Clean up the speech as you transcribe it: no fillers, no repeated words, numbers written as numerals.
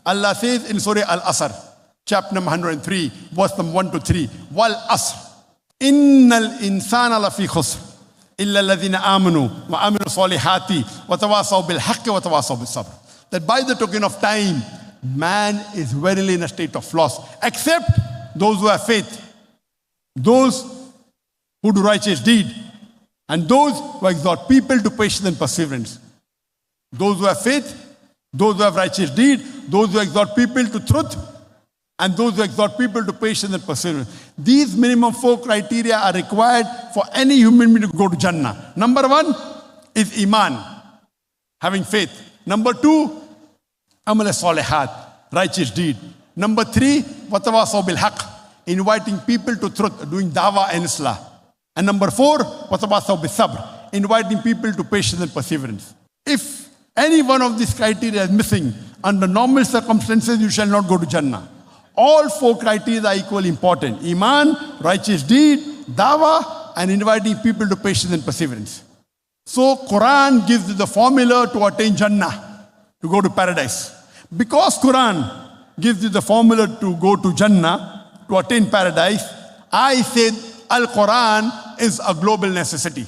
Allah says in Surah Al-Asr, chapter number 103, verse number 1 to 3, Wal Asr, Innal insana lafi khusr, illa alladhina amanu wa amilu salihati wa tawasaw bil haqqi wa tawasaw bis sabr. That by the token of time, man is verily in a state of loss, except those who have faith, those who do righteous deed, and those who exhort people to patience and perseverance. Those who have faith, those who have righteous deed, those who exhort people to truth, and those who exhort people to patience and perseverance. These minimum 4 criteria are required for any human being to go to Jannah. Number 1 is Iman, having faith. Number 2, Amal Salihat, righteous deed. Number 3, Watawasaw bil Haqq, inviting people to truth, doing dawah and islah. And number 4, Watawasaw bis Sabr, inviting people to patience and perseverance. If any one of these criteria is missing, under normal circumstances, you shall not go to Jannah. All 4 criteria are equally important. Iman, righteous deed, dawah, and inviting people to patience and perseverance. So Quran gives you the formula to attain Jannah, to go to paradise. Because Quran gives you the formula to go to Jannah, to attain paradise, I said Al-Quran is a global necessity.